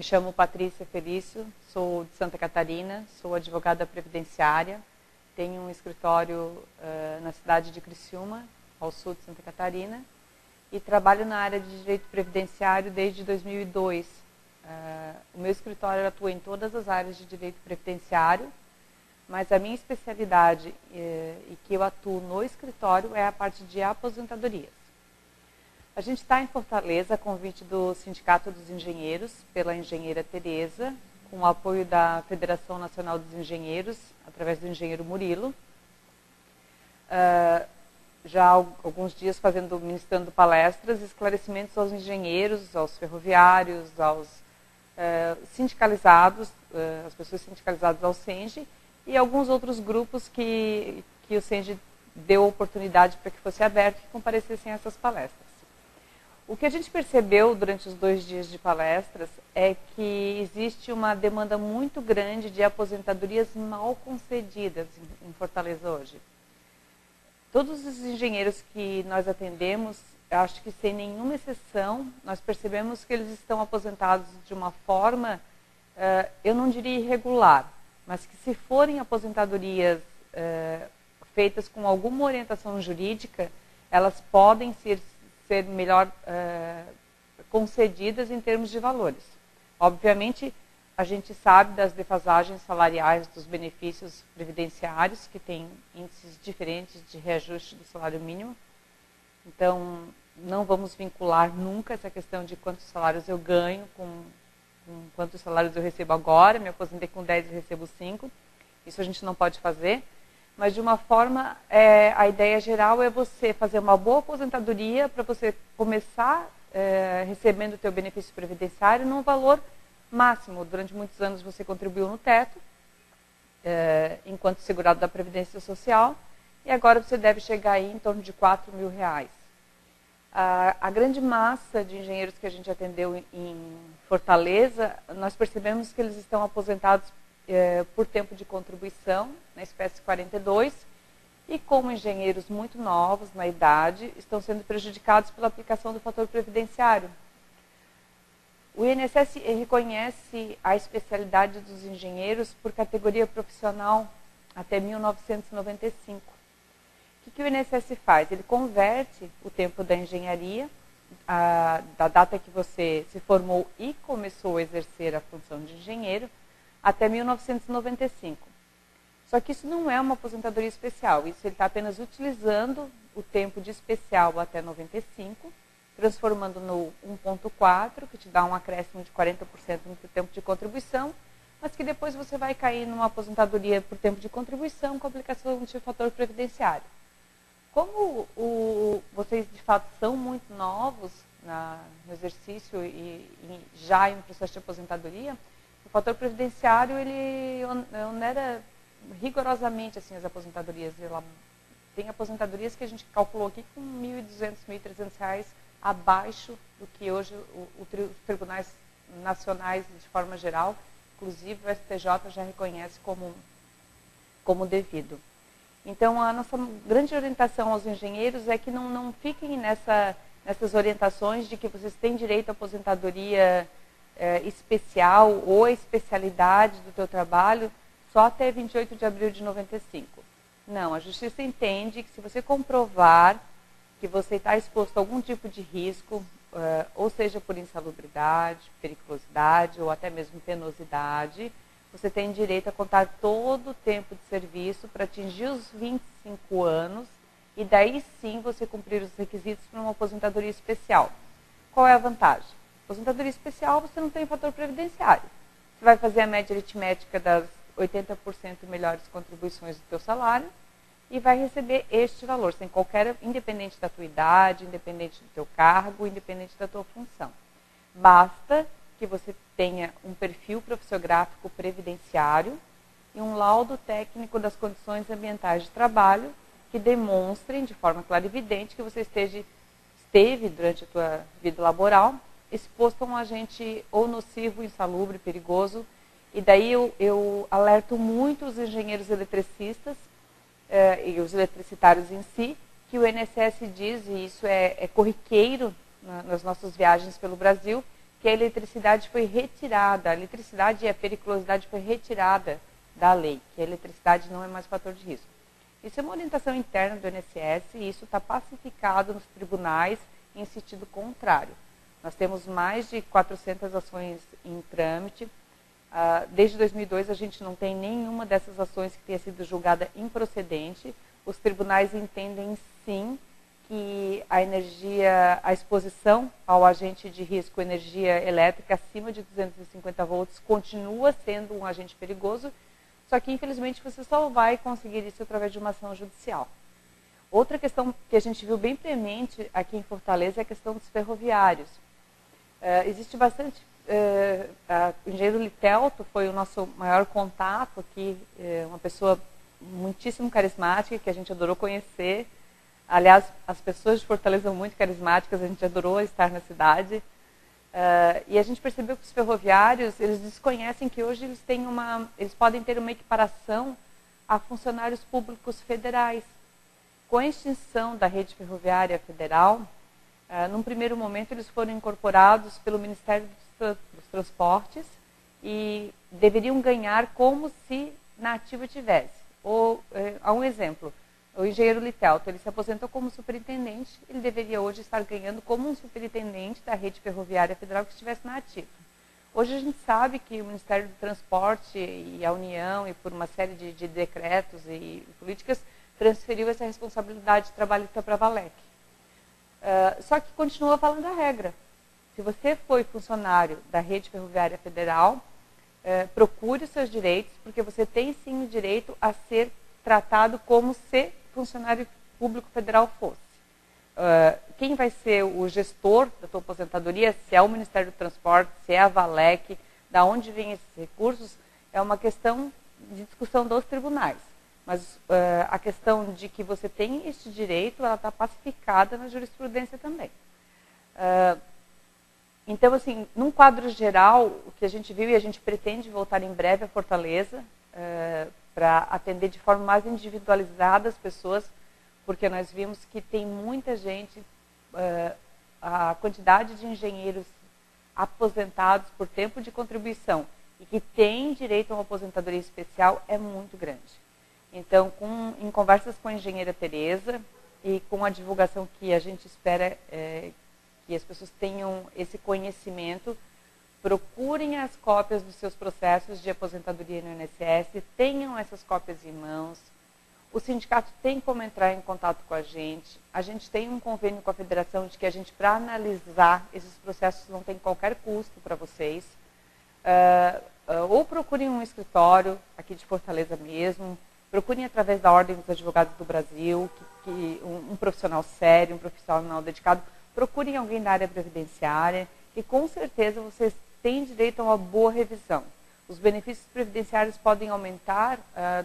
Me chamo Patrícia Felício, sou de Santa Catarina, sou advogada previdenciária, tenho um escritório na cidade de Criciúma, ao sul de Santa Catarina, e trabalho na área de direito previdenciário desde 2002. O meu escritório atua em todas as áreas de direito previdenciário, mas a minha especialidade e que eu atuo no escritório é a parte de aposentadorias. A gente está em Fortaleza, a convite do Sindicato dos Engenheiros, pela engenheira Tereza, com o apoio da Federação Nacional dos Engenheiros, através do engenheiro Murilo. Já há alguns dias ministrando palestras, esclarecimentos aos engenheiros, aos ferroviários, aos sindicalizados, as pessoas sindicalizadas ao SENGE, e alguns outros grupos que o SENGE deu oportunidade para que fosse aberto e que comparecessem a essas palestras. O que a gente percebeu durante os 2 dias de palestras é que existe uma demanda muito grande de aposentadorias mal concedidas em Fortaleza hoje. Todos os engenheiros que nós atendemos, acho que sem nenhuma exceção, nós percebemos que eles estão aposentados de uma forma, eu não diria irregular, mas que se forem aposentadorias feitas com alguma orientação jurídica, elas podem ser melhor concedidas em termos de valores. Obviamente, a gente sabe das defasagens salariais dos benefícios previdenciários, que têm índices diferentes de reajuste do salário mínimo. Então, não vamos vincular nunca essa questão de quantos salários eu ganho com quantos salários eu recebo agora. Me aposentei com 10 e recebo 5. Isso a gente não pode fazer. Mas, de uma forma, a ideia geral é você fazer uma boa aposentadoria para você começar recebendo o teu benefício previdenciário num valor máximo. Durante muitos anos você contribuiu no teto, enquanto segurado da Previdência Social, e agora você deve chegar aí em torno de R$4.000. A grande massa de engenheiros que a gente atendeu em Fortaleza, nós percebemos que eles estão aposentados por tempo de contribuição, na espécie 42, e como engenheiros muito novos na idade, estão sendo prejudicados pela aplicação do fator previdenciário. O INSS reconhece a especialidade dos engenheiros por categoria profissional até 1995. O que o INSS faz? Ele converte o tempo da engenharia, da data que você se formou e começou a exercer a função de engenheiro, até 1995. Só que isso não é uma aposentadoria especial, isso ele está apenas utilizando o tempo de especial até 95, transformando no 1.4, que te dá um acréscimo de 40% no teu tempo de contribuição, mas que depois você vai cair numa aposentadoria por tempo de contribuição com aplicação de fator previdenciário. Como vocês de fato são muito novos no exercício e já em um processo de aposentadoria, o fator previdenciário, ele onera rigorosamente assim, as aposentadorias. Tem aposentadorias que a gente calculou aqui com R$1.200, R$1.300 abaixo do que hoje os tribunais nacionais, de forma geral, inclusive o STJ já reconhece como devido. Então, a nossa grande orientação aos engenheiros é que não fiquem nessas orientações de que vocês têm direito à aposentadoria especial ou a especialidade do teu trabalho só até 28 de abril de 95. Não, a Justiça entende que se você comprovar que você está exposto a algum tipo de risco, ou seja por insalubridade, periculosidade ou até mesmo penosidade, você tem direito a contar todo o tempo de serviço para atingir os 25 anos e daí sim você cumprir os requisitos para uma aposentadoria especial. Qual é a vantagem? Aposentadoria especial, você não tem fator previdenciário. Você vai fazer a média aritmética das 80% melhores contribuições do teu salário e vai receber este valor, sem qualquer, independente da tua idade, independente do teu cargo, independente da tua função. Basta que você tenha um perfil profissiográfico previdenciário e um laudo técnico das condições ambientais de trabalho que demonstrem de forma clara e evidente que você esteve durante a tua vida laboral exposto a um agente ou nocivo, insalubre, perigoso. E daí eu alerto muito os engenheiros eletricistas e os eletricitários em si, que o INSS diz, e isso é corriqueiro nas nossas viagens pelo Brasil, que a eletricidade foi retirada, a eletricidade e a periculosidade foi retirada da lei, que a eletricidade não é mais fator de risco. Isso é uma orientação interna do INSS e isso está pacificado nos tribunais em sentido contrário. Nós temos mais de 400 ações em trâmite. Desde 2002 a gente não tem nenhuma dessas ações que tenha sido julgada improcedente. Os tribunais entendem sim que a exposição ao agente de risco energia elétrica acima de 250 volts continua sendo um agente perigoso, só que infelizmente você só vai conseguir isso através de uma ação judicial. Outra questão que a gente viu bem premente aqui em Fortaleza é a questão dos ferroviários. Existe bastante... o engenheiro Litelto foi o nosso maior contato aqui, uma pessoa muitíssimo carismática, que a gente adorou conhecer. Aliás, as pessoas de Fortaleza são muito carismáticas, a gente adorou estar na cidade. E a gente percebeu que os ferroviários, eles desconhecem que hoje eles podem ter uma equiparação a funcionários públicos federais. Com a extinção da rede ferroviária federal, num primeiro momento eles foram incorporados pelo Ministério dos Transportes e deveriam ganhar como se na ativa tivesse. Há um exemplo, o engenheiro Litelto, ele se aposentou como superintendente, ele deveria hoje estar ganhando como um superintendente da rede ferroviária federal que estivesse na ativa. Hoje a gente sabe que o Ministério do Transporte e a União, e por uma série de decretos e políticas, transferiu essa responsabilidade trabalhista para a Valec. Só que continua valendo a regra. Se você foi funcionário da rede ferroviária federal, procure os seus direitos, porque você tem sim o direito a ser tratado como se funcionário público federal fosse. Quem vai ser o gestor da tua aposentadoria, se é o Ministério do Transporte, se é a Valec, da onde vêm esses recursos, é uma questão de discussão dos tribunais. Mas a questão de que você tem este direito, ela está pacificada na jurisprudência também. Então, assim, num quadro geral, o que a gente viu, e a gente pretende voltar em breve a Fortaleza, para atender de forma mais individualizada as pessoas, porque nós vimos que tem muita gente, a quantidade de engenheiros aposentados por tempo de contribuição e que tem direito a uma aposentadoria especial é muito grande. Então, em conversas com a engenheira Tereza e com a divulgação que a gente espera que as pessoas tenham esse conhecimento, procurem as cópias dos seus processos de aposentadoria no INSS, tenham essas cópias em mãos. O sindicato tem como entrar em contato com a gente tem um convênio com a federação de que a gente, para analisar esses processos, não tem qualquer custo para vocês. Ou procurem um escritório aqui de Fortaleza mesmo, procurem através da Ordem dos Advogados do Brasil, um profissional sério, um profissional dedicado, procurem alguém da área previdenciária e com certeza vocês têm direito a uma boa revisão. Os benefícios previdenciários podem aumentar.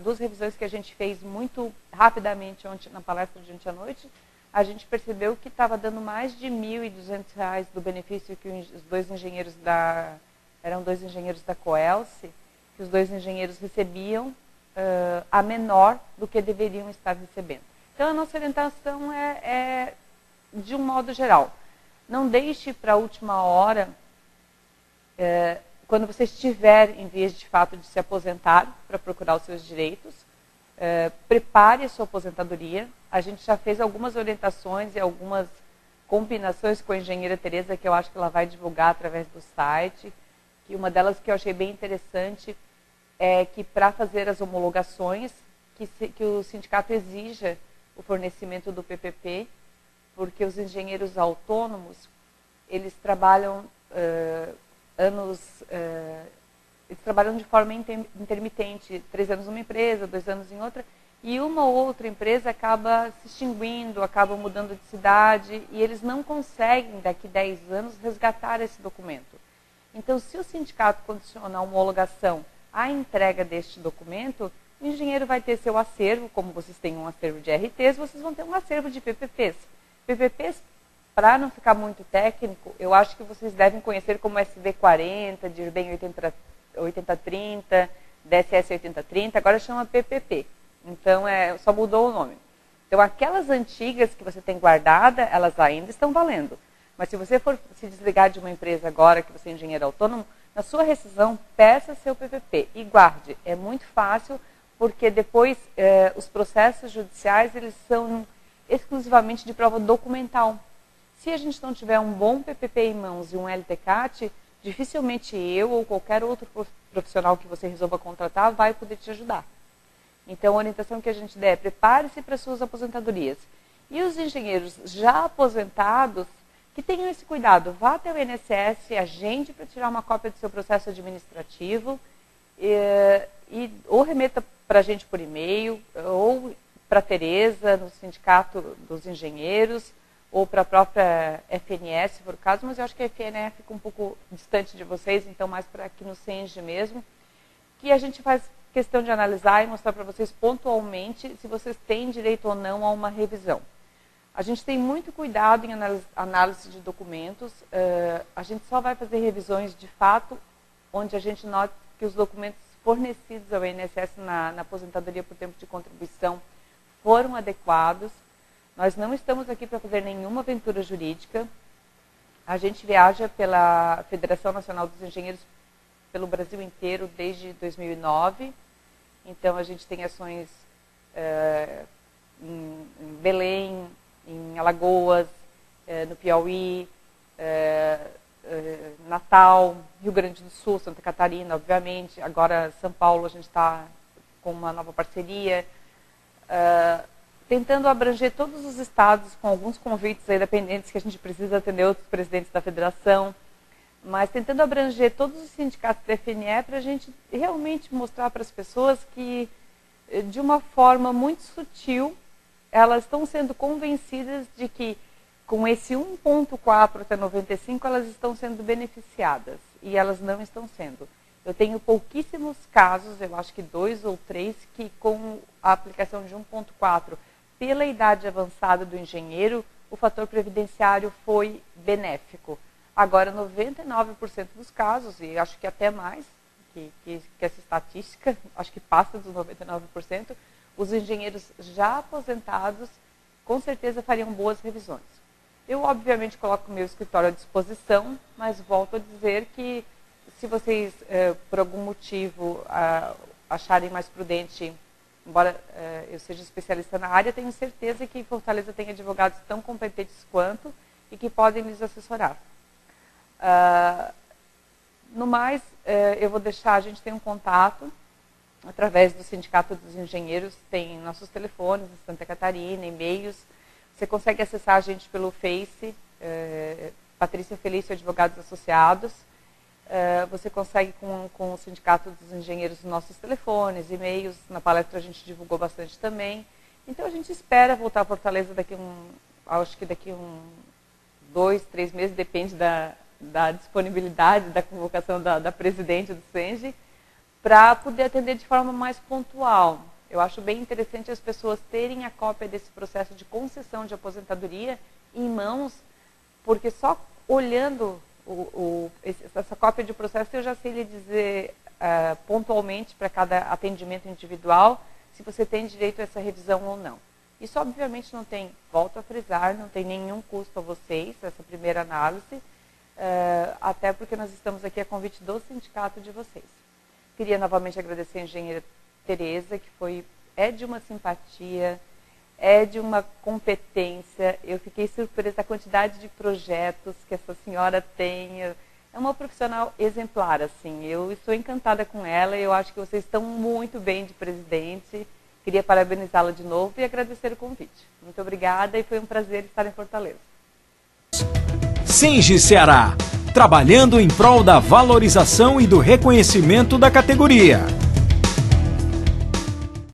Duas revisões que a gente fez muito rapidamente ontem, na palestra de ontem à noite, a gente percebeu que estava dando mais de R$ 1.200 do benefício que os dois engenheiros eram dois engenheiros da Coelce, que os dois engenheiros recebiam a menor do que deveriam estar recebendo. Então, a nossa orientação é de um modo geral. Não deixe para a última hora, quando você estiver em vias de fato de se aposentar, para procurar os seus direitos, prepare a sua aposentadoria. A gente já fez algumas orientações e algumas combinações com a engenheira Tereza, que eu acho que ela vai divulgar através do site. Que uma delas que eu achei bem interessante é que para fazer as homologações, que o sindicato exija o fornecimento do PPP, porque os engenheiros autônomos, eles trabalham eles trabalham de forma intermitente, 3 anos numa empresa, 2 anos em outra, e uma ou outra empresa acaba se extinguindo, acaba mudando de cidade, e eles não conseguem, daqui 10 anos, resgatar esse documento. Então, se o sindicato condiciona a homologação à entrega deste documento, o engenheiro vai ter seu acervo, como vocês têm um acervo de RTs, vocês vão ter um acervo de PPPs. PPPs, para não ficar muito técnico, eu acho que vocês devem conhecer como SV40, DIRBEM 8030, DSS 8030, agora chama PPP. Então, só mudou o nome. Então, aquelas antigas que você tem guardada, elas ainda estão valendo. Mas se você for se desligar de uma empresa agora, que você é engenheiro autônomo, na sua rescisão, peça seu PPP e guarde. É muito fácil, porque depois os processos judiciais, eles são exclusivamente de prova documental. Se a gente não tiver um bom PPP em mãos e um LTCAT, dificilmente eu ou qualquer outro profissional que você resolva contratar vai poder te ajudar. Então, a orientação que a gente der é prepare-se para suas aposentadorias. E os engenheiros já aposentados, que tenham esse cuidado, vá até o INSS, agende para tirar uma cópia do seu processo administrativo, ou remeta para a gente por e-mail, ou para a Tereza, no Sindicato dos Engenheiros, ou para a própria FNS, se for o caso, mas eu acho que a FNE fica um pouco distante de vocês, então mais para aqui no CENG mesmo, que a gente faz questão de analisar e mostrar para vocês pontualmente se vocês têm direito ou não a uma revisão. A gente tem muito cuidado em análise de documentos, a gente só vai fazer revisões de fato, onde a gente nota que os documentos fornecidos ao INSS na aposentadoria por tempo de contribuição foram adequados. Nós não estamos aqui para fazer nenhuma aventura jurídica. A gente viaja pela Federação Nacional dos Engenheiros pelo Brasil inteiro desde 2009. Então, a gente tem ações em Belém, em Alagoas, no Piauí, Natal, Rio Grande do Sul, Santa Catarina, obviamente. Agora, São Paulo, a gente está com uma nova parceria. Tentando abranger todos os estados, com alguns convites aí dependentes que a gente precisa atender outros presidentes da federação, mas tentando abranger todos os sindicatos da FNE para a gente realmente mostrar para as pessoas que, de uma forma muito sutil, elas estão sendo convencidas de que, com esse 1,4 até 95, elas estão sendo beneficiadas, e elas não estão sendo. Eu tenho pouquíssimos casos, eu acho que 2 ou 3, que com a aplicação de 1,4, pela idade avançada do engenheiro, o fator previdenciário foi benéfico. Agora, 99% dos casos, e acho que até mais, que essa estatística, acho que passa dos 99%, os engenheiros já aposentados, com certeza fariam boas revisões. Eu, obviamente, coloco o meu escritório à disposição, mas volto a dizer que, se vocês, por algum motivo, acharem mais prudente, embora eu seja especialista na área, tenho certeza que em Fortaleza tem advogados tão competentes quanto e que podem lhes assessorar. No mais, eu vou deixar, a gente tem um contato, através do Sindicato dos Engenheiros, tem nossos telefones em Santa Catarina, e-mails. Você consegue acessar a gente pelo Face, Patrícia Felício Advogados Associados. Você consegue com o Sindicato dos Engenheiros nossos telefones, e-mails. Na palestra a gente divulgou bastante também. Então a gente espera voltar a Fortaleza acho que daqui 2, 3 meses, depende da disponibilidade, da convocação da presidente do CENG, para poder atender de forma mais pontual. Eu acho bem interessante as pessoas terem a cópia desse processo de concessão de aposentadoria em mãos, porque só olhando essa cópia de processo eu já sei lhe dizer pontualmente para cada atendimento individual se você tem direito a essa revisão ou não. Isso obviamente não tem, volto a frisar, não tem nenhum custo a vocês, essa primeira análise, até porque nós estamos aqui a convite do sindicato de vocês. Queria novamente agradecer a engenheira Tereza, que é de uma simpatia, é de uma competência. Eu fiquei surpresa da quantidade de projetos que essa senhora tem. É uma profissional exemplar, assim. Eu estou encantada com ela e eu acho que vocês estão muito bem de presidente. Queria parabenizá-la de novo e agradecer o convite. Muito obrigada e foi um prazer estar em Fortaleza. CENG Ceará, trabalhando em prol da valorização e do reconhecimento da categoria.